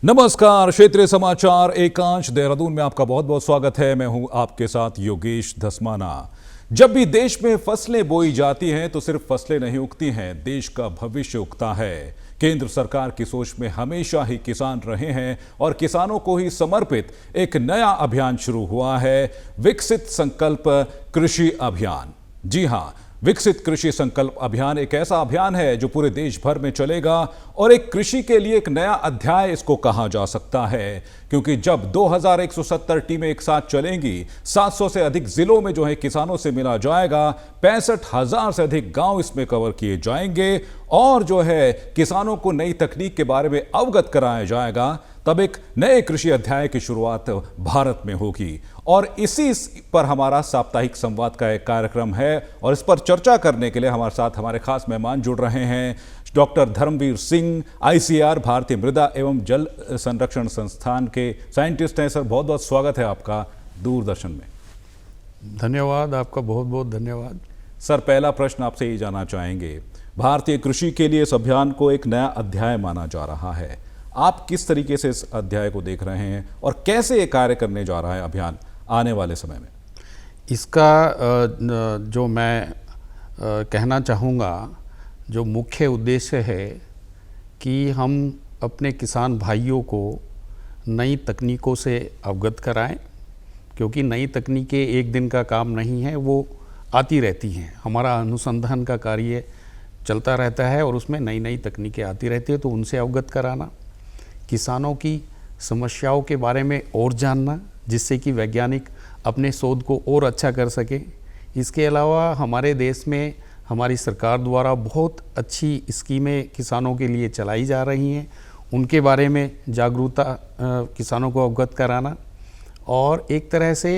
नमस्कार, क्षेत्रीय समाचार एकांश देहरादून में आपका बहुत बहुत स्वागत है। मैं हूं आपके साथ योगेश धस्माना। जब भी देश में फसलें बोई जाती हैं तो सिर्फ फसलें नहीं उगती हैं, देश का भविष्य उगता है। केंद्र सरकार की सोच में हमेशा ही किसान रहे हैं और किसानों को ही समर्पित एक नया अभियान शुरू हुआ है, विकसित संकल्प कृषि अभियान। जी हां, विकसित कृषि संकल्प अभियान एक ऐसा अभियान है जो पूरे देश भर में चलेगा और एक कृषि के लिए एक नया अध्याय इसको कहा जा सकता है, क्योंकि जब 2170 टीमें एक साथ चलेंगी, 700 से अधिक जिलों में जो है किसानों से मिला जाएगा, 65,000 से अधिक गांव इसमें कवर किए जाएंगे और जो है किसानों को नई तकनीक के बारे में अवगत कराया जाएगा, तब एक नए कृषि अध्याय की शुरुआत भारत में होगी। और इसी पर हमारा साप्ताहिक संवाद का एक कार्यक्रम है और इस पर चर्चा करने के लिए हमारे साथ हमारे खास मेहमान जुड़ रहे हैं। डॉक्टर धर्मवीर सिंह, ICAR भारतीय मृदा एवं जल संरक्षण संस्थान के साइंटिस्ट हैं। सर, बहुत बहुत स्वागत है आपका दूरदर्शन में। धन्यवाद, आपका बहुत बहुत धन्यवाद। सर, पहला प्रश्न आपसे ये जानना चाहेंगे, भारतीय कृषि के लिए इस अभियान को एक नया अध्याय माना जा रहा है, आप किस तरीके से इस अध्याय को देख रहे हैं और कैसे ये कार्य करने जा रहा है अभियान आने वाले समय में? इसका जो मैं कहना चाहूँगा, जो मुख्य उद्देश्य है कि हम अपने किसान भाइयों को नई तकनीकों से अवगत कराएं, क्योंकि नई तकनीकें एक दिन का काम नहीं है, वो आती रहती हैं। हमारा अनुसंधान का कार्य चलता रहता है और उसमें नई नई तकनीकें आती रहती है, तो उनसे अवगत कराना, किसानों की समस्याओं के बारे में और जानना, जिससे कि वैज्ञानिक अपने शोध को और अच्छा कर सके। इसके अलावा हमारे देश में हमारी सरकार द्वारा बहुत अच्छी स्कीमें किसानों के लिए चलाई जा रही हैं, उनके बारे में जागरूकता किसानों को अवगत कराना और एक तरह से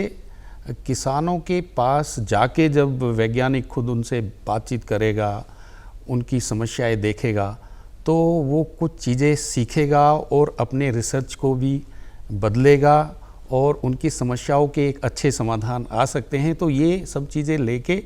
किसानों के पास जाके जब वैज्ञानिक खुद उनसे बातचीत करेगा, उनकी समस्याएं देखेगा, तो वो कुछ चीज़ें सीखेगा और अपने रिसर्च को भी बदलेगा और उनकी समस्याओं के एक अच्छे समाधान आ सकते हैं। तो ये सब चीज़ें लेके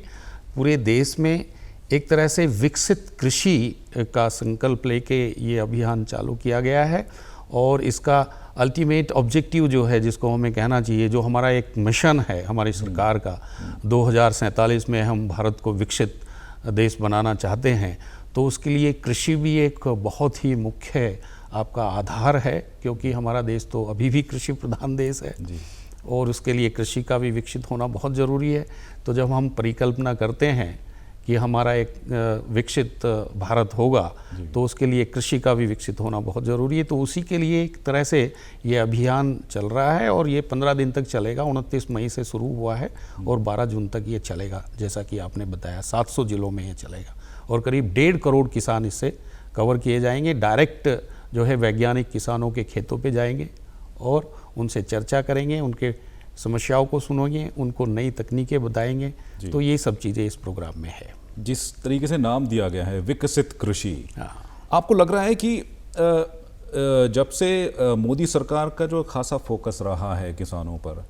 पूरे देश में एक तरह से विकसित कृषि का संकल्प लेके ये अभियान चालू किया गया है और इसका अल्टीमेट ऑब्जेक्टिव जो है, जिसको हमें कहना चाहिए, जो हमारा एक मिशन है हमारी सरकार का, 2047 में हम भारत को विकसित देश बनाना चाहते हैं, तो उसके लिए कृषि भी एक बहुत ही मुख्य आपका आधार है, क्योंकि हमारा देश तो अभी भी कृषि प्रधान देश है जी। और उसके लिए कृषि का भी विकसित होना बहुत ज़रूरी है। तो जब हम परिकल्पना करते हैं कि हमारा एक विकसित भारत होगा, तो उसके लिए कृषि का भी विकसित होना बहुत ज़रूरी है। तो उसी के लिए एक तरह से ये अभियान चल रहा है और ये 15 दिन तक चलेगा। 29 मई से शुरू हुआ है और 12 जून तक ये चलेगा। जैसा कि आपने बताया, 700 जिलों में ये चलेगा और करीब 1.5 करोड़ किसान इससे कवर किए जाएंगे। डायरेक्ट जो है वैज्ञानिक किसानों के खेतों पे जाएंगे और उनसे चर्चा करेंगे, उनके समस्याओं को सुनेंगे, उनको नई तकनीकें बताएंगे। तो ये सब चीज़ें इस प्रोग्राम में है। जिस तरीके से नाम दिया गया है विकसित कृषि, आपको लग रहा है कि जब से मोदी सरकार का जो खासा फोकस रहा है किसानों पर,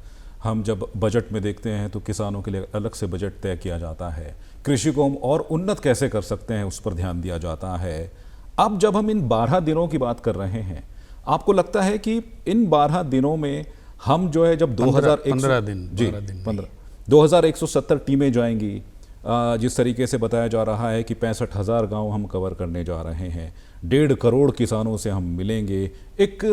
हम जब बजट में देखते हैं तो किसानों के लिए अलग से बजट तय किया जाता है, कृषि को हम और उन्नत कैसे कर सकते हैं उस पर ध्यान दिया जाता है। अब जब हम इन 12 दिनों की बात कर रहे हैं, आपको लगता है कि इन 12 दिनों में हम जो है जब 2170 टीमें जाएंगी, जिस तरीके से बताया जा रहा है कि 65,000 गांव हम कवर करने जा रहे हैं, 1.5 करोड़ किसानों से हम मिलेंगे, एक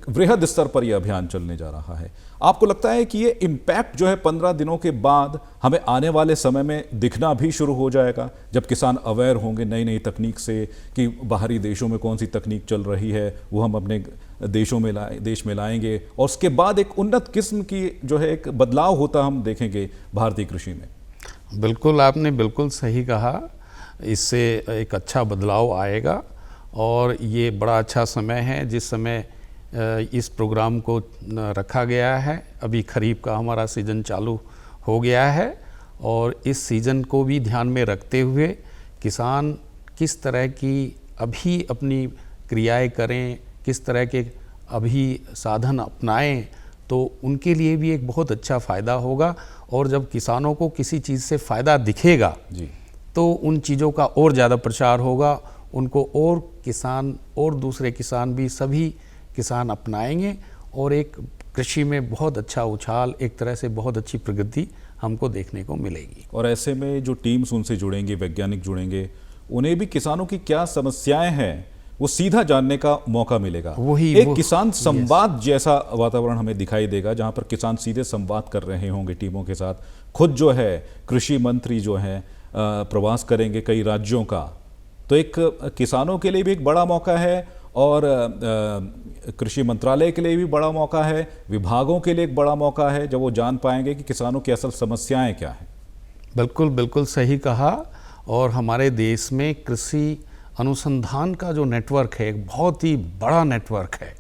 वृहद स्तर पर यह अभियान चलने जा रहा है। आपको लगता है कि ये इम्पैक्ट जो है 15 दिनों के बाद हमें आने वाले समय में दिखना भी शुरू हो जाएगा, जब किसान अवेयर होंगे नई नई तकनीक से कि बाहरी देशों में कौन सी तकनीक चल रही है, वो हम अपने देश में लाएंगे और उसके बाद एक उन्नत किस्म की जो है एक बदलाव होता हम देखेंगे भारतीय कृषि में? बिल्कुल, आपने बिल्कुल सही कहा। इससे एक अच्छा बदलाव आएगा और ये बड़ा अच्छा समय है जिस समय इस प्रोग्राम को रखा गया है। अभी खरीफ का हमारा सीज़न चालू हो गया है और इस सीज़न को भी ध्यान में रखते हुए किसान किस तरह की अभी अपनी क्रियाएं करें, किस तरह के अभी साधन अपनाएं, तो उनके लिए भी एक बहुत अच्छा फ़ायदा होगा। और जब किसानों को किसी चीज़ से फ़ायदा दिखेगा जी, तो उन चीज़ों का और ज़्यादा प्रचार होगा, उनको और किसान और दूसरे किसान भी सभी किसान अपनाएंगे और एक कृषि में बहुत अच्छा उछाल, एक तरह से बहुत अच्छी प्रगति हमको देखने को मिलेगी। और ऐसे में जो टीम्स उनसे जुड़ेंगे, वैज्ञानिक जुड़ेंगे, उन्हें भी किसानों की क्या समस्याएं हैं वो सीधा जानने का मौका मिलेगा। एक किसान संवाद जैसा वातावरण हमें दिखाई देगा, जहां पर किसान सीधे संवाद कर रहे होंगे टीमों के साथ। खुद जो है कृषि मंत्री जो है प्रवास करेंगे कई राज्यों का, तो एक किसानों के लिए भी एक बड़ा मौका है और कृषि मंत्रालय के लिए भी बड़ा मौका है, विभागों के लिए एक बड़ा मौका है, जब वो जान पाएंगे कि किसानों की असल समस्याएं क्या हैं। बिल्कुल बिल्कुल सही कहा। और हमारे देश में कृषि अनुसंधान का जो नेटवर्क है एक बहुत ही बड़ा नेटवर्क है,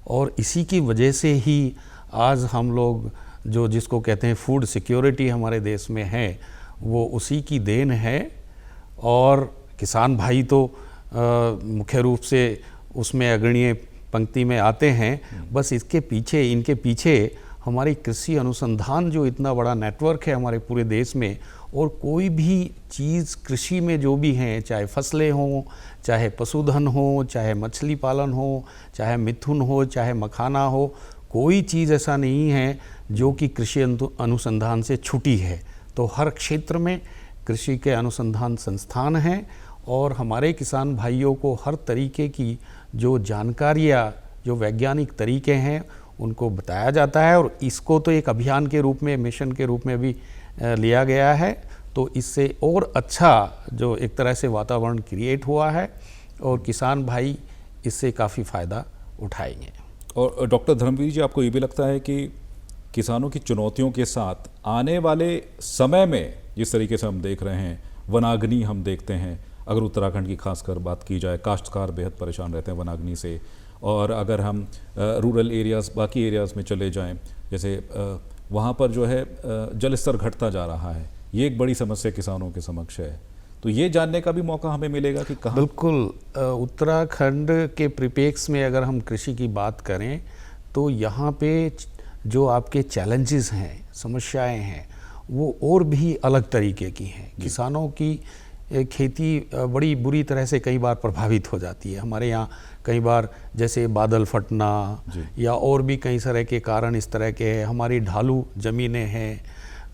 और इसी की वजह से ही आज हम लोग जो जिसको कहते हैं फूड सिक्योरिटी हमारे देश में है, वो उसी की देन है। और किसान भाई तो मुख्य रूप से उसमें अग्रणीय पंक्ति में आते हैं। बस इसके पीछे, इनके पीछे हमारी कृषि अनुसंधान जो इतना बड़ा नेटवर्क है हमारे पूरे देश में, और कोई भी चीज़ कृषि में जो भी हैं, चाहे फसलें हों, चाहे पशुधन हो, चाहे मछली पालन हो, चाहे मिथुन हो, चाहे मखाना हो, कोई चीज़ ऐसा नहीं है जो कि कृषि अनुसंधान से छुटी है। तो हर क्षेत्र में कृषि के अनुसंधान संस्थान हैं, और हमारे किसान भाइयों को हर तरीके की जो जानकारियाँ, जो वैज्ञानिक तरीके हैं, उनको बताया जाता है। और इसको तो एक अभियान के रूप में, मिशन के रूप में भी लिया गया है। तो इससे और अच्छा जो एक तरह से वातावरण क्रिएट हुआ है, और किसान भाई इससे काफ़ी फ़ायदा उठाएंगे। और डॉक्टर धर्मवीर जी, आपको ये भी लगता है कि किसानों की चुनौतियों के साथ आने वाले समय में जिस तरीके से हम देख रहे हैं, वनाग्नि हम देखते हैं, अगर उत्तराखंड की खासकर बात की जाए, काश्तकार बेहद परेशान रहते हैं वनाग्नि से। और अगर हम रूरल एरियाज़, बाकी एरियाज़ में चले जाएं, जैसे वहाँ पर जो है जल स्तर घटता जा रहा है, ये एक बड़ी समस्या किसानों के समक्ष है। तो ये जानने का भी मौका हमें मिलेगा कि कहाँ। बिल्कुल। उत्तराखंड के परिप्रेक्ष्य में अगर हम कृषि की बात करें, तो यहाँ पे जो आपके चैलेंजेस हैं, समस्याएं हैं, वो और भी अलग तरीके की हैं। किसानों की खेती बड़ी बुरी तरह से कई बार प्रभावित हो जाती है। हमारे यहाँ कई बार जैसे बादल फटना या और भी कई तरह के कारण इस तरह के हैं। हमारी ढालू ज़मीनें हैं,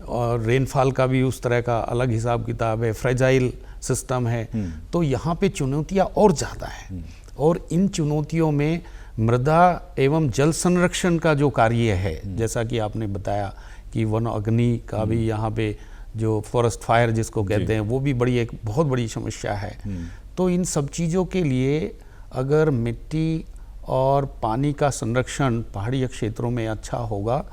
और रेनफॉल का भी उस तरह का अलग हिसाब किताब है, फ्रेजाइल सिस्टम है। तो यहाँ पे चुनौतियाँ और ज़्यादा हैं, और इन चुनौतियों में मृदा एवं जल संरक्षण का जो कार्य है, जैसा कि आपने बताया कि वन अग्नि का भी यहाँ पे जो फॉरेस्ट फायर जिसको कहते हैं, वो भी बड़ी एक बहुत बड़ी समस्या है। तो इन सब चीज़ों के लिए अगर मिट्टी और पानी का संरक्षण पहाड़ी क्षेत्रों में अच्छा होगा,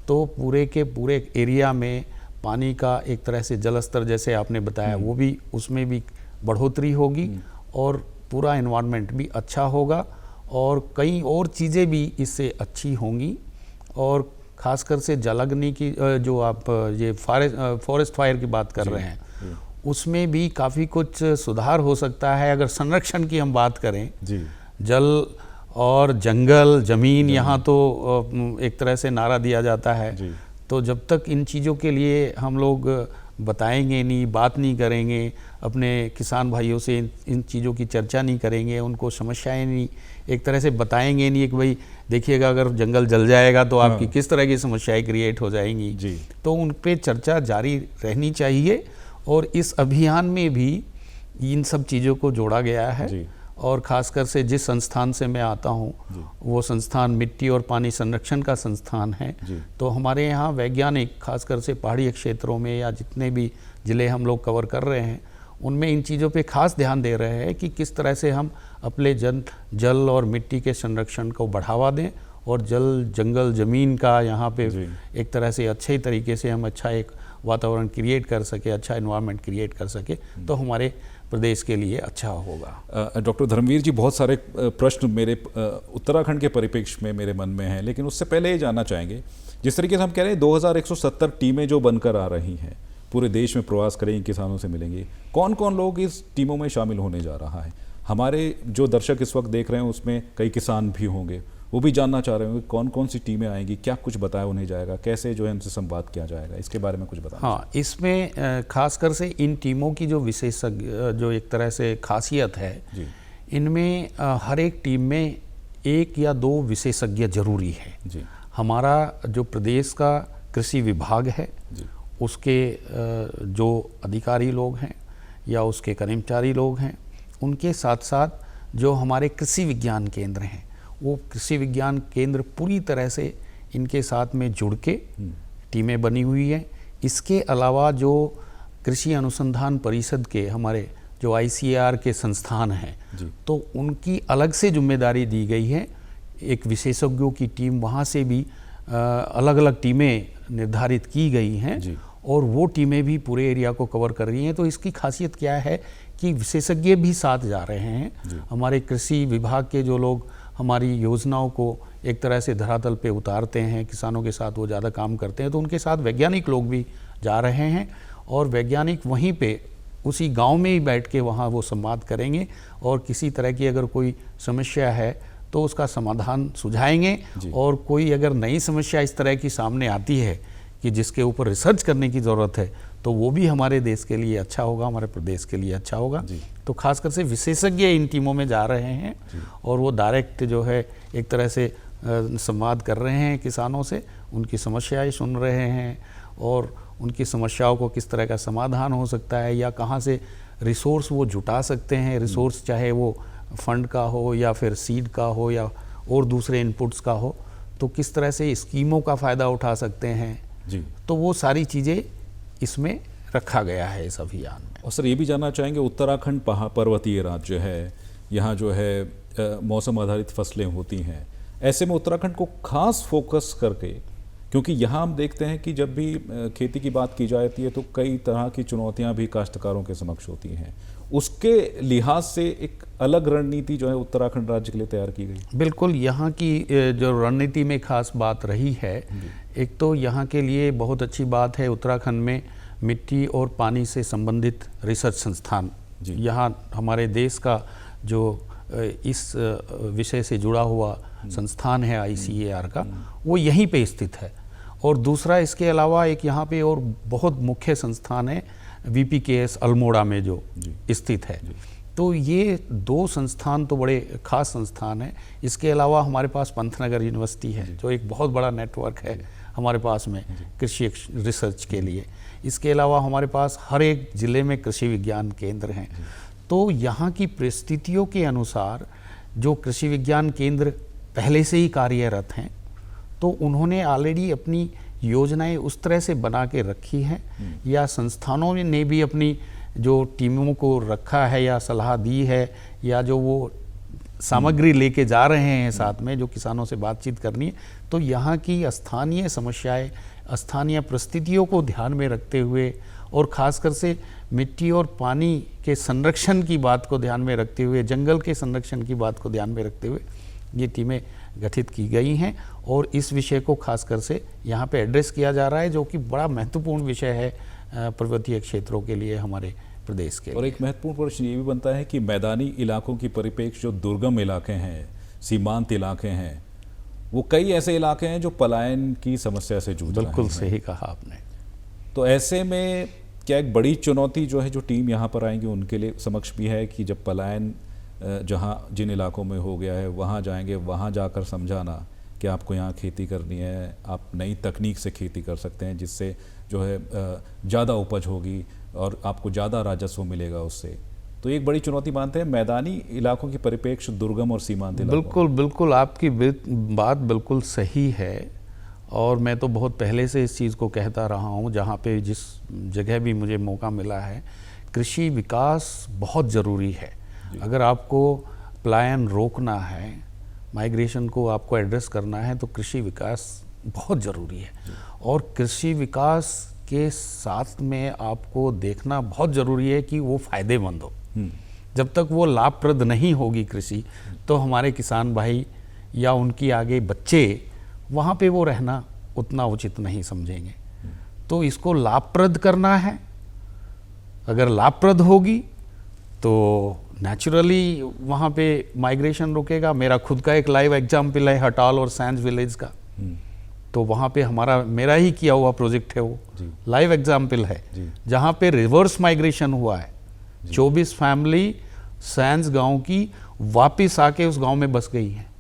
तो पूरे के पूरे एरिया में पानी का एक तरह से जल स्तर, जैसे आपने बताया, वो भी उसमें भी बढ़ोतरी होगी, और पूरा एनवायरनमेंट भी अच्छा होगा, और कई और चीज़ें भी इससे अच्छी होंगी। और खासकर से जलाग्नि की जो आप ये फॉरेस्ट फायर की बात कर रहे हैं, उसमें भी काफ़ी कुछ सुधार हो सकता है। अगर संरक्षण की हम बात करें, जल और जंगल ज़मीन, यहाँ तो एक तरह से नारा दिया जाता है। तो जब तक इन चीज़ों के लिए हम लोग बताएंगे नहीं, बात नहीं करेंगे, अपने किसान भाइयों से इन चीज़ों की चर्चा नहीं करेंगे, उनको समस्याएं नहीं एक तरह से बताएंगे नहीं कि भाई देखिएगा अगर जंगल जल जाएगा तो आपकी किस तरह की समस्याएं क्रिएट हो जाएंगी, तो उन पे चर्चा जारी रहनी चाहिए। और इस अभियान में भी इन सब चीज़ों को जोड़ा गया है। और ख़ासकर से जिस संस्थान से मैं आता हूँ, वो संस्थान मिट्टी और पानी संरक्षण का संस्थान है। तो हमारे यहाँ वैज्ञानिक खासकर से पहाड़ी क्षेत्रों में या जितने भी ज़िले हम लोग कवर कर रहे हैं, उनमें इन चीज़ों पे खास ध्यान दे रहे हैं कि किस तरह से हम अपने जल और मिट्टी के संरक्षण को बढ़ावा दें, और जल जंगल ज़मीन का यहाँ पे एक तरह से अच्छे तरीके से हम अच्छा एक वातावरण क्रिएट कर सके, अच्छा एनवायरनमेंट क्रिएट कर सके, तो हमारे प्रदेश के लिए अच्छा होगा। डॉक्टर धर्मवीर जी, बहुत सारे प्रश्न मेरे उत्तराखंड के परिप्रेक्ष्य में मेरे मन में हैं, लेकिन उससे पहले ये जानना चाहेंगे, जिस तरीके से हम कह रहे हैं 2170 टीमें जो बनकर आ रही हैं, पूरे देश में प्रवास करेंगी, किसानों से मिलेंगी, कौन कौन लोग इस टीमों में शामिल होने जा रहा है? हमारे जो दर्शक इस वक्त देख रहे हैं उसमें कई किसान भी होंगे, वो भी जानना चाह रहे होंगे कौन कौन सी टीमें आएंगी, क्या कुछ बताया उन्हें जाएगा, कैसे जो है उनसे संवाद किया जाएगा, इसके बारे में कुछ बताएं। हाँ, इसमें खासकर से इन टीमों की जो विशेषज्ञ जो एक तरह से खासियत है, इनमें हर एक टीम में एक या दो विशेषज्ञ जरूरी है। जी हमारा जो प्रदेश का कृषि विभाग है जी उसके जो अधिकारी लोग हैं या उसके कर्मचारी लोग हैं, उनके साथ साथ जो हमारे कृषि विज्ञान केंद्र हैं, वो कृषि विज्ञान केंद्र पूरी तरह से इनके साथ में जुड़ के टीमें बनी हुई हैं। इसके अलावा जो कृषि अनुसंधान परिषद के हमारे जो ICAR के संस्थान हैं, तो उनकी अलग से जिम्मेदारी दी गई है। एक विशेषज्ञों की टीम वहाँ से भी अलग अलग टीमें निर्धारित की गई हैं और वो टीमें भी पूरे एरिया को कवर कर रही हैं। तो इसकी खासियत क्या है कि विशेषज्ञ भी साथ जा रहे हैं। हमारे कृषि विभाग के जो लोग हमारी योजनाओं को एक तरह से धरातल पे उतारते हैं, किसानों के साथ वो ज़्यादा काम करते हैं, तो उनके साथ वैज्ञानिक लोग भी जा रहे हैं और वैज्ञानिक वहीं पे उसी गांव में ही बैठ के वहाँ वो संवाद करेंगे और किसी तरह की अगर कोई समस्या है तो उसका समाधान सुझाएंगे। और कोई अगर नई समस्या इस तरह की सामने आती है कि जिसके ऊपर रिसर्च करने की ज़रूरत है, तो वो भी हमारे देश के लिए अच्छा होगा, हमारे प्रदेश के लिए अच्छा होगा। तो खासकर से विशेषज्ञ इन टीमों में जा रहे हैं और वो डायरेक्ट जो है एक तरह से संवाद कर रहे हैं किसानों से, उनकी समस्याएं सुन रहे हैं और उनकी समस्याओं को किस तरह का समाधान हो सकता है या कहाँ से रिसोर्स वो जुटा सकते हैं। रिसोर्स चाहे वो फंड का हो या फिर सीड का हो या और दूसरे इनपुट्स का हो, तो किस तरह से स्कीमों का फ़ायदा उठा सकते हैं जी। तो वो सारी चीज़ें इसमें रखा गया है इस अभियान में। और सर ये भी जानना चाहेंगे, उत्तराखंड पर्वतीय राज्य है, यहाँ जो है मौसम आधारित फसलें होती हैं, ऐसे में उत्तराखंड को खास फोकस करके, क्योंकि यहाँ हम देखते हैं कि जब भी खेती की बात की जाती है तो कई तरह की चुनौतियाँ भी काश्तकारों के समक्ष होती हैं, उसके लिहाज से एक अलग रणनीति जो है उत्तराखंड राज्य के लिए तैयार की गई। बिल्कुल, यहाँ की जो रणनीति में खास बात रही है, एक तो यहाँ के लिए बहुत अच्छी बात है उत्तराखंड में मिट्टी और पानी से संबंधित रिसर्च संस्थान, यहाँ हमारे देश का जो इस विषय से जुड़ा हुआ संस्थान है ICAR का, वो यहीं पे स्थित है। और दूसरा इसके अलावा एक यहाँ पे और बहुत मुख्य संस्थान है VPKS अल्मोड़ा में जो स्थित है। तो ये दो संस्थान तो बड़े खास संस्थान हैं। इसके अलावा हमारे पास पंतनगर यूनिवर्सिटी है जो एक बहुत बड़ा नेटवर्क है हमारे पास में कृषि रिसर्च के लिए। इसके अलावा हमारे पास हर एक ज़िले में कृषि विज्ञान केंद्र हैं। तो यहाँ की परिस्थितियों के अनुसार जो कृषि विज्ञान केंद्र पहले से ही कार्यरत हैं, तो उन्होंने ऑलरेडी अपनी योजनाएं उस तरह से बना के रखी हैं या संस्थानों ने भी अपनी जो टीमों को रखा है या सलाह दी है या जो वो सामग्री लेके जा रहे हैं साथ में जो किसानों से बातचीत करनी है, तो यहाँ की स्थानीय समस्याएं, स्थानीय परिस्थितियों को ध्यान में रखते हुए और ख़ासकर से मिट्टी और पानी के संरक्षण की बात को ध्यान में रखते हुए, जंगल के संरक्षण की बात को ध्यान में रखते हुए ये टीमें गठित की गई हैं और इस विषय को खासकर से यहाँ पे एड्रेस किया जा रहा है, जो कि बड़ा महत्वपूर्ण विषय है पर्वतीय क्षेत्रों के लिए, हमारे प्रदेश के। और एक महत्वपूर्ण प्रश्न ये भी बनता है कि मैदानी इलाकों की परिप्रेक्ष्य जो दुर्गम इलाके हैं, सीमांत इलाके हैं, वो कई ऐसे इलाके हैं जो पलायन की समस्या से जूझ रहे हैं। बिल्कुल सही कहा आपने। तो ऐसे में क्या एक बड़ी चुनौती जो है जो टीम यहाँ पर आएंगी उनके लिए समक्ष भी है कि जब पलायन जहाँ जिन इलाकों में हो गया है वहाँ जाएंगे, वहाँ जाकर समझाना कि आपको यहाँ खेती करनी है, आप नई तकनीक से खेती कर सकते हैं जिससे जो है ज़्यादा उपज होगी और आपको ज़्यादा राजस्व मिलेगा उससे। तो एक बड़ी चुनौती मानते हैं मैदानी इलाकों की परिप्रेक्ष्य दुर्गम और सीमांत इलाकों। बिल्कुल बिल्कुल, आपकी बात बिल्कुल सही है और मैं तो बहुत पहले से इस चीज़ को कहता रहा हूँ। जहाँ पे जिस जगह भी मुझे मौका मिला है, कृषि विकास बहुत ज़रूरी है। अगर आपको पलायन रोकना है, माइग्रेशन को आपको एड्रेस करना है, तो कृषि विकास बहुत ज़रूरी है। और कृषि विकास के साथ में आपको देखना बहुत ज़रूरी है कि वो फ़ायदेमंद हो। जब तक वो लाभप्रद नहीं होगी कृषि, तो हमारे किसान भाई या उनकी आगे बच्चे वहाँ पे वो रहना उतना उचित नहीं समझेंगे। तो इसको लाभप्रद करना है। अगर लाभप्रद होगी तो नेचुरली वहाँ पे माइग्रेशन रुकेगा। मेरा खुद का एक लाइव एग्जाम्पल है हटाल और सैंज विलेज का। तो वहाँ पे मेरा ही किया हुआ प्रोजेक्ट है, वो लाइव एग्जाम्पल है जहाँ पे रिवर्स माइग्रेशन हुआ है। 24 फैमिली सैंज गांव की वापस आके उस गांव में बस गई हैं।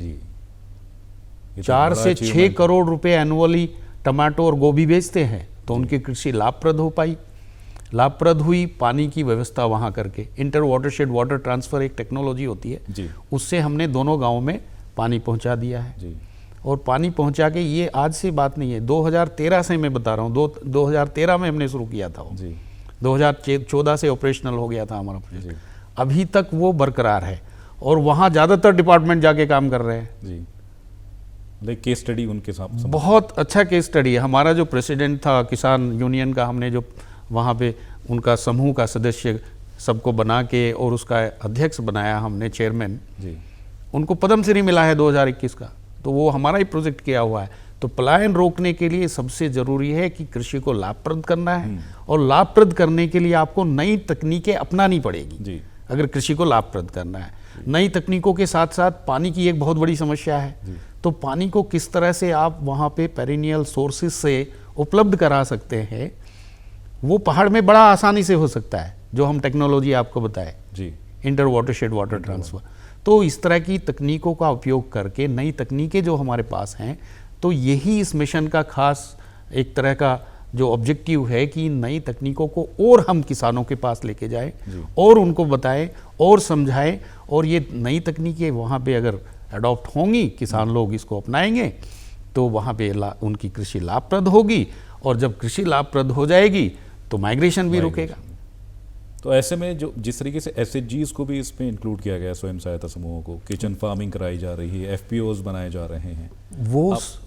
जी, ये तो 4 बड़ा से achievement 6 है। करोड़ रुपए एनुअली टमाटो और गोभी बेचते हैं, तो उनकी कृषि लाभप्रद हो पाई, लाभप्रद हुई। पानी की व्यवस्था वहाँ करके इंटर वाटरशेड वाटर ट्रांसफ़र एक टेक्नोलॉजी होती है, जी उससे हमने दोनों गाँव में पानी पहुँचा दिया है। जी और पानी पहुँचा के, ये आज से बात नहीं है, 2013 से मैं बता रहा हूँ, 2013 में हमने शुरू किया था वो, जी 2014 से ऑपरेशनल हो गया था हमारा प्रोजेक्ट। जी अभी तक वो बरकरार है और वहाँ ज़्यादातर डिपार्टमेंट जाके काम कर रहे हैं। जी, लाइक केस स्टडी उनके साथ बहुत अच्छा केस स्टडी है। हमारा जो प्रेसिडेंट था किसान यूनियन का, हमने जो वहाँ पे उनका समूह का सदस्य सबको बना के और उसका अध्यक्ष बनाया हमने, चेयरमैन, जी उनको पद्मश्री मिला है 2021 का, तो वो हमारा ही प्रोजेक्ट किया हुआ है। तो पलायन रोकने के लिए सबसे ज़रूरी है कि कृषि को लाभप्रद करना है, और लाभप्रद करने के लिए आपको नई तकनीकें अपनानी पड़ेगी। जी अगर कृषि को लाभप्रद करना है, नई तकनीकों के साथ साथ पानी की एक बहुत बड़ी समस्या है, तो पानी को किस तरह से आप वहाँ पे पेरिनियल सोर्सेज से उपलब्ध करा सकते हैं, वो पहाड़ में बड़ा आसानी से हो सकता है, जो हम टेक्नोलॉजी आपको बताए, जी इंटर वाटरशेड वाटर ट्रांसफ़र। तो इस तरह की तकनीकों का उपयोग करके, नई तकनीकें जो हमारे पास हैं, तो यही इस मिशन का खास एक तरह का जो ऑब्जेक्टिव है कि नई तकनीकों को और हम किसानों के पास लेके जाएं और उनको बताएं और समझाएं, और ये नई तकनीकें वहाँ पे अगर अडॉप्ट होंगी, किसान लोग इसको अपनाएंगे, तो वहाँ पे उनकी कृषि लाभप्रद होगी, और जब कृषि लाभप्रद हो जाएगी तो माइग्रेशन भी रुकेगा। तो ऐसे में जो जिस तरीके से एसएचजीज को भी इसमें इंक्लूड किया गया है, स्वयं सहायता समूहों को, किचन फार्मिंग कराई जा रही है, एफपीओज बनाए जा रहे हैं,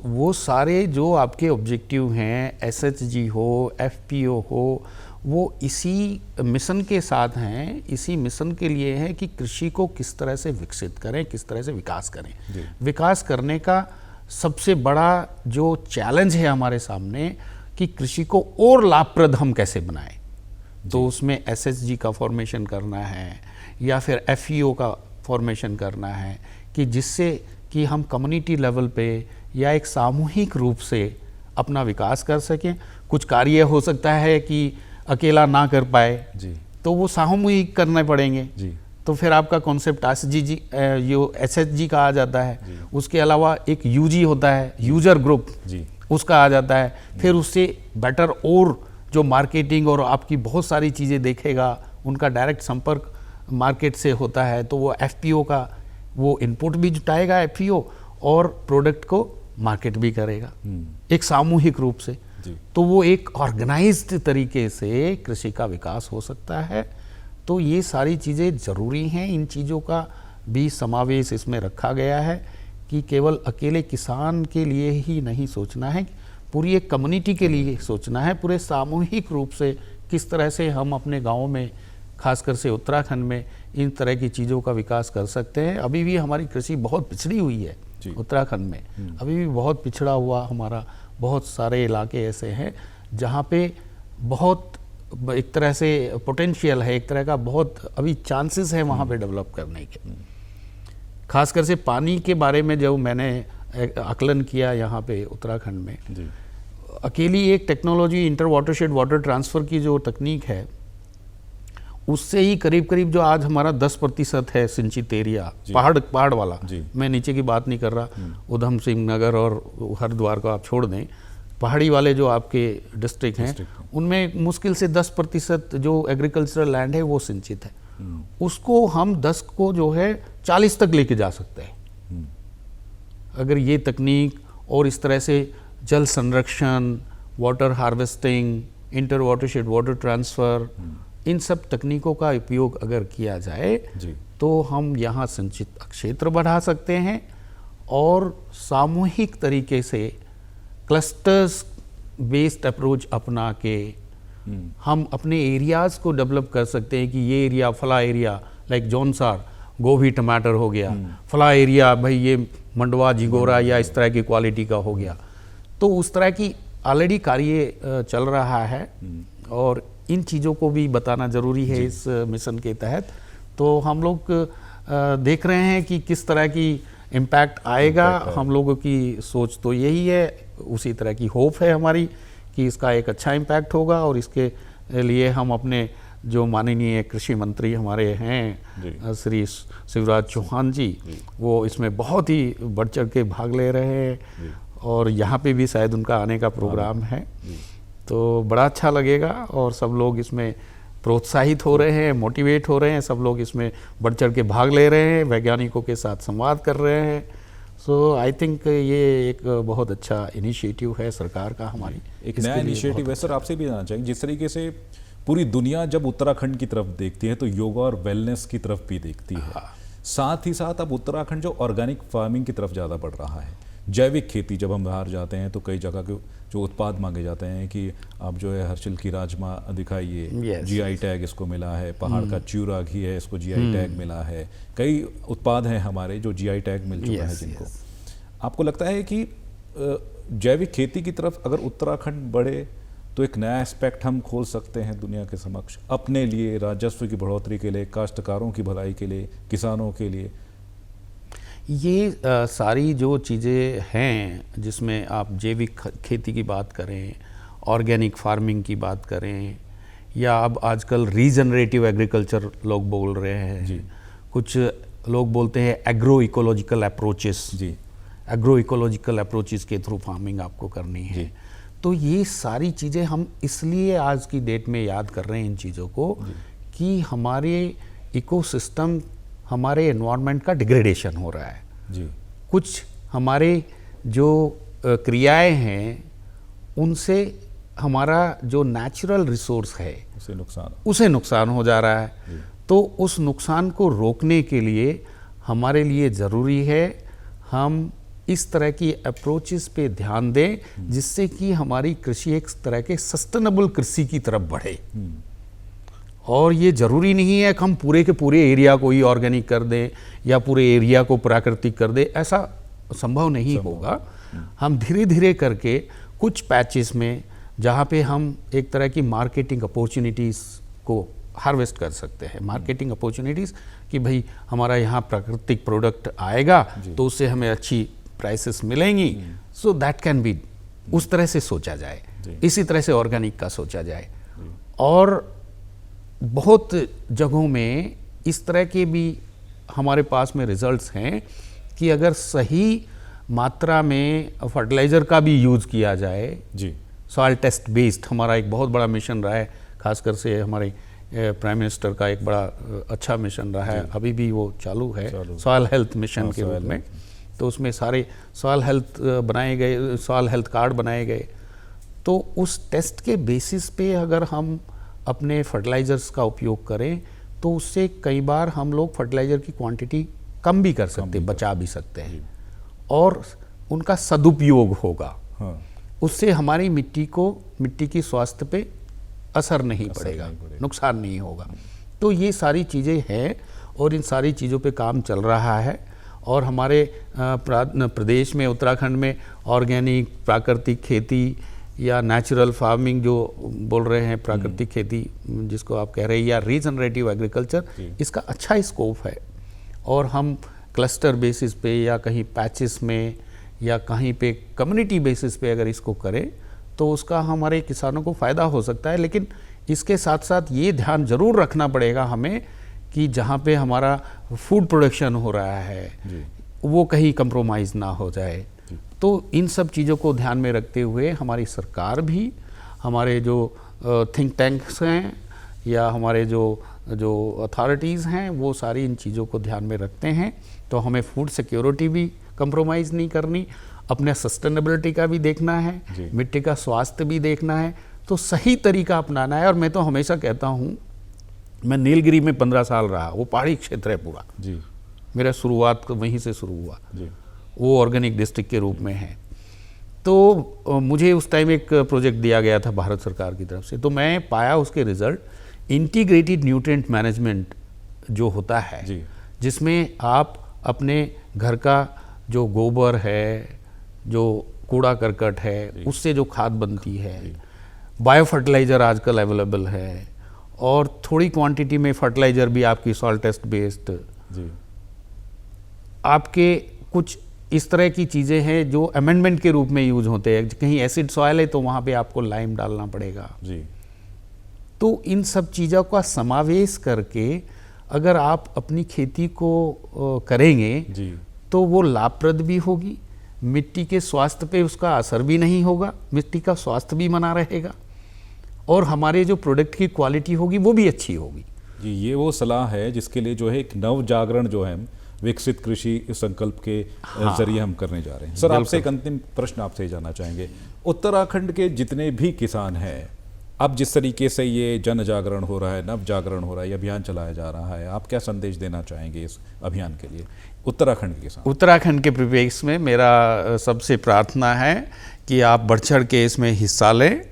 वो सारे जो आपके ऑब्जेक्टिव हैं, एसएचजी हो, एफपीओ हो, वो इसी मिशन के साथ हैं। इसी मिशन के लिए है कि कृषि को किस तरह से विकसित करें, किस तरह से विकास करें। विकास करने का सबसे बड़ा जो चैलेंज है हमारे सामने कि कृषि को और लाभप्रद हम कैसे बनाएं, तो उसमें एसएचजी का फॉर्मेशन करना है या फिर एफईओ का फॉर्मेशन करना है, कि जिससे कि हम कम्युनिटी लेवल पे या एक सामूहिक रूप से अपना विकास कर सकें। कुछ कार्य हो सकता है कि अकेला ना कर पाए, तो वो सामूहिक करने पड़ेंगे, तो फिर आपका कॉन्सेप्ट एसएचजी जो एसएचजी का आ जाता है। उसके अलावा एक यूजी होता है, यूजर ग्रुप, उसका आ जाता है। फिर उससे बेटर और जो मार्केटिंग और आपकी बहुत सारी चीज़ें देखेगा, उनका डायरेक्ट संपर्क मार्केट से होता है, तो वो एफपीओ का वो इनपुट भी जुटाएगा एफपीओ, और प्रोडक्ट को मार्केट भी करेगा एक सामूहिक रूप से। तो वो एक ऑर्गेनाइज्ड तरीके से कृषि का विकास हो सकता है। तो ये सारी चीज़ें ज़रूरी हैं, इन चीज़ों का भी समावेश इसमें रखा गया है कि केवल अकेले किसान के लिए ही नहीं सोचना है, पूरी एक कम्युनिटी के लिए सोचना है, पूरे सामूहिक रूप से किस तरह से हम अपने गाँव में, खासकर से उत्तराखंड में, इन तरह की चीज़ों का विकास कर सकते हैं। अभी भी हमारी कृषि बहुत पिछड़ी हुई है उत्तराखंड में, अभी भी बहुत पिछड़ा हुआ हमारा बहुत सारे इलाके ऐसे हैं जहाँ पे बहुत एक तरह से पोटेंशियल है, एक तरह का बहुत अभी चांसेस हैं वहाँ पे डेवलप करने के। खासकर से पानी के बारे में जब मैंने आकलन किया यहाँ पे उत्तराखंड में, अकेली एक technology inter watershed water transfer की जो तकनीक है, उससे ही करीब करीब जो आज हमारा 10% है सिंचित एरिया, पहाड़ वाला, मैं नीचे की बात नहीं कर रहा, उधम सिंह नगर और हरिद्वार को आप छोड़ दें, पहाड़ी वाले जो आपके डिस्ट्रिक्ट हैं, उनमें मुश्किल से 10% जो एग्रीकल्चरल लैंड है वो सिंचित है। उसको हम 10 को जो है 40 तक लेके जा सकते हैं अगर ये तकनीक और इस तरह से जल संरक्षण, water harvesting, inter watershed water transfer, इन सब तकनीकों का उपयोग अगर किया जाए तो हम यहाँ संचित क्षेत्र बढ़ा सकते हैं, और सामूहिक तरीके से क्लस्टर्स बेस्ड अप्रोच अपना के हम अपने एरियाज़ को डेवलप कर सकते हैं कि ये एरिया, फला एरिया लाइक जौनसार गोभी टमाटर हो गया, फला एरिया भाई ये मंडवा झिंगोरा या इस तरह की क्वालिटी का हो गया। तो उस तरह की ऑलरेडी कार्य चल रहा है, और इन चीज़ों को भी बताना ज़रूरी है इस मिशन के तहत। तो हम लोग देख रहे हैं कि किस तरह की इम्पैक्ट आएगा। हम लोगों की सोच तो यही है, उसी तरह की होप है हमारी कि इसका एक अच्छा इम्पैक्ट होगा, और इसके लिए हम अपने जो माननीय कृषि मंत्री हमारे हैं श्री शिवराज चौहान जी, वो इसमें बहुत ही बढ़ चढ़ के भाग ले रहे हैं और यहाँ पे भी शायद उनका आने का प्रोग्राम है। तो बड़ा अच्छा लगेगा और सब लोग इसमें प्रोत्साहित हो रहे हैं, मोटिवेट हो रहे हैं, सब लोग इसमें बढ़ चढ़ के भाग ले रहे हैं, वैज्ञानिकों के साथ संवाद कर रहे हैं। सो आई थिंक ये एक बहुत अच्छा इनिशिएटिव है सरकार का, हमारी एक नया इनिशिएटिव है। सर आपसे भी जानना चाहेंगे, जिस तरीके से पूरी दुनिया जब उत्तराखंड की तरफ देखती है तो योगा और वेलनेस की तरफ भी देखती है, साथ ही साथ अब उत्तराखंड जो ऑर्गेनिक फार्मिंग की तरफ ज़्यादा बढ़ रहा है, जैविक खेती। जब हम बाहर जाते हैं तो कई जगह के जो उत्पाद मांगे जाते हैं कि आप जो है हर्षिल की राजमा दिखाइए, जीआई टैग इसको मिला है, पहाड़ का च्यूरा घी है, इसको जीआई टैग मिला है, कई उत्पाद हैं हमारे जो जीआई टैग मिल चुका है जिनको। आपको लगता है कि जैविक खेती की तरफ अगर उत्तराखंड बढ़े तो एक नया एस्पेक्ट हम खोल सकते हैं दुनिया के समक्ष, अपने लिए, राजस्व की बढ़ोतरी के लिए, काश्तकारों की भलाई के लिए, किसानों के लिए? ये सारी जो चीज़ें हैं जिसमें आप जैविक खेती की बात करें, ऑर्गेनिक फार्मिंग की बात करें, या अब आजकल रीजनरेटिव एग्रीकल्चर लोग बोल रहे हैं जी, कुछ लोग बोलते हैं एग्रो इकोलॉजिकल अप्रोचेस जी, एग्रो इकोलॉजिकल अप्रोचेस के थ्रू फार्मिंग आपको करनी है। तो ये सारी चीज़ें हम इसलिए आज की डेट में याद कर रहे हैं इन चीज़ों को कि हमारे इकोसिस्टम, हमारे एनवायरनमेंट का डिग्रेडेशन हो रहा है जी। कुछ हमारे जो क्रियाएं हैं उनसे हमारा जो नेचुरल रिसोर्स है उसे नुकसान हो जा रहा है। तो उस नुकसान को रोकने के लिए हमारे लिए ज़रूरी है हम इस तरह की अप्रोचेस पे ध्यान दें जिससे कि हमारी कृषि एक तरह के सस्टेनेबल कृषि की तरफ बढ़े। और ये ज़रूरी नहीं है कि हम पूरे के पूरे एरिया को ही ऑर्गेनिक कर दें या पूरे एरिया को प्राकृतिक कर दें, ऐसा संभव नहीं होगा। हम धीरे धीरे करके कुछ पैचेस में जहाँ पे हम एक तरह की मार्केटिंग अपॉर्चुनिटीज़ को हार्वेस्ट कर सकते हैं, मार्केटिंग अपॉर्चुनिटीज़ कि भाई हमारा यहाँ प्राकृतिक प्रोडक्ट आएगा तो उससे हमें अच्छी प्राइसेस मिलेंगी, सो दैट कैन बी, उस तरह से सोचा जाए, इसी तरह से ऑर्गेनिक का सोचा जाए। और बहुत जगहों में इस तरह के भी हमारे पास में रिजल्ट्स हैं कि अगर सही मात्रा में फर्टिलाइज़र का भी यूज़ किया जाए जी, सॉइल टेस्ट बेस्ड हमारा एक बहुत बड़ा मिशन रहा है, खासकर से हमारे प्राइम मिनिस्टर का एक बड़ा अच्छा मिशन रहा है, अभी भी वो चालू है, सॉइल हेल्थ मिशन के रूप में। तो उसमें सारे सॉइल हेल्थ बनाए गए, सॉइल हेल्थ कार्ड बनाए गए। तो उस टेस्ट के बेसिस पे अगर हम अपने फर्टिलाइज़र्स का उपयोग करें तो उससे कई बार हम लोग फर्टिलाइज़र की क्वांटिटी कम भी कर सकते हैं, बचा भी सकते हैं और उनका सदुपयोग होगा। हाँ। उससे हमारी मिट्टी की स्वास्थ्य पे असर नहीं पड़ेगा, नुकसान नहीं होगा। तो ये सारी चीज़ें हैं और इन सारी चीज़ों पे काम चल रहा है। और हमारे प्रदेश में, उत्तराखंड में ऑर्गेनिक प्राकृतिक खेती या नेचुरल फार्मिंग जो बोल रहे हैं, प्राकृतिक खेती जिसको आप कह रहे हैं, या रीजनरेटिव एग्रीकल्चर, इसका अच्छा स्कोप है। और हम क्लस्टर बेसिस पे या कहीं पैचेस में या कहीं पे कम्युनिटी बेसिस पे अगर इसको करें तो उसका हमारे किसानों को फ़ायदा हो सकता है। लेकिन इसके साथ साथ ये ध्यान ज़रूर रखना पड़ेगा हमें कि जहाँ पे हमारा फूड प्रोडक्शन हो रहा है वो कहीं कंप्रोमाइज़ ना हो जाए। तो इन सब चीज़ों को ध्यान में रखते हुए हमारी सरकार भी, हमारे जो थिंक टैंक्स हैं या हमारे जो अथॉरिटीज़ हैं, वो सारी इन चीज़ों को ध्यान में रखते हैं। तो हमें फूड सिक्योरिटी भी कंप्रोमाइज़ नहीं करनी, अपने सस्टेनेबिलिटी का भी देखना है, मिट्टी का स्वास्थ्य भी देखना है, तो सही तरीका अपनाना है। और मैं तो हमेशा कहता हूँ, मैं नीलगिरी में 15 साल रहा, वो पहाड़ी क्षेत्र है पूरा जी, मेरा शुरुआत वहीं से शुरू हुआ जी, वो ऑर्गेनिक डिस्ट्रिक्ट के रूप में है। तो मुझे उस टाइम एक प्रोजेक्ट दिया गया था भारत सरकार की तरफ से, तो मैं पाया उसके रिजल्ट इंटीग्रेटेड न्यूट्रिएंट मैनेजमेंट जो होता है जी, जिसमें आप अपने घर का जो गोबर है, जो कूड़ा करकट है, उससे जो खाद बनती है, बायो फर्टिलाइज़र आजकल अवेलेबल है, और थोड़ी क्वांटिटी में फर्टिलाइज़र भी आपकी सॉइल टेस्ट बेस्ड जी, आपके कुछ इस तरह की चीज़ें हैं जो अमेंडमेंट के रूप में यूज होते हैं। कहीं एसिड सॉइल है तो वहाँ पे आपको लाइम डालना पड़ेगा जी। तो तो इन सब चीज़ों का समावेश करके अगर आप अपनी खेती को करेंगे जी। तो वो लाभप्रद भी होगी, मिट्टी के स्वास्थ्य पे उसका असर भी नहीं होगा, मिट्टी का स्वास्थ्य भी बना रहेगा और हमारे जो प्रोडक्ट की क्वालिटी होगी वो भी अच्छी होगी। जी, ये वो सलाह है जिसके लिए जो है एक नव जागरण जो है विकसित कृषि संकल्प के जरिए हम करने जा रहे हैं। सर, आपसे एक अंतिम प्रश्न आपसे ही जानना चाहेंगे, उत्तराखंड के जितने भी किसान हैं, अब जिस तरीके से ये जन जागरण हो रहा है, नव जागरण हो रहा है, ये अभियान चलाया जा रहा है, आप क्या संदेश देना चाहेंगे इस अभियान के लिए उत्तराखंड के किसान? उत्तराखंड के परिप्रेक्ष्य में मेरा सबसे प्रार्थना है कि आप बढ़ चढ़ के इसमें हिस्सा लें।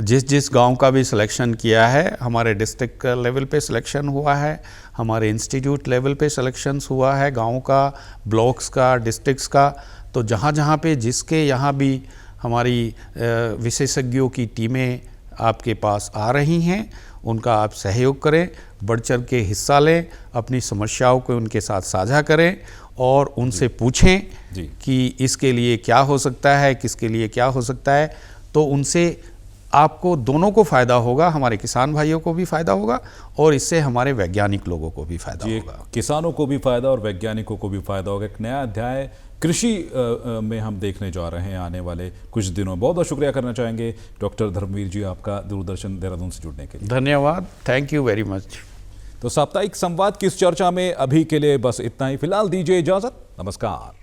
जिस गांव का भी सिलेक्शन किया है, हमारे डिस्ट्रिक्ट लेवल पे सिलेक्शन हुआ है, हमारे इंस्टीट्यूट लेवल पे सिलेक्शंस हुआ है, गांव का, ब्लॉक्स का, डिस्ट्रिक्ट्स का, तो जहां जहां पे जिसके यहाँ भी हमारी विशेषज्ञों की टीमें आपके पास आ रही हैं, उनका आप सहयोग करें, बढ़ चढ़ के हिस्सा लें, अपनी समस्याओं को उनके साथ साझा करें और उनसे पूछें कि इसके लिए क्या हो सकता है, किसके लिए क्या हो सकता है। तो उनसे आपको दोनों को फ़ायदा होगा, हमारे किसान भाइयों को भी फ़ायदा होगा और इससे हमारे वैज्ञानिक लोगों को भी फ़ायदा होगा। किसानों को भी फ़ायदा और वैज्ञानिकों को भी फ़ायदा होगा। एक नया अध्याय कृषि में हम देखने जा रहे हैं आने वाले कुछ दिनों। बहुत बहुत शुक्रिया करना चाहेंगे डॉक्टर धर्मवीर जी आपका दूरदर्शन देहरादून से जुड़ने के लिए। धन्यवाद, थैंक यू वेरी मच। तो साप्ताहिक संवाद की इस चर्चा में अभी के लिए बस इतना ही। फिलहाल दीजिए इजाज़त, नमस्कार।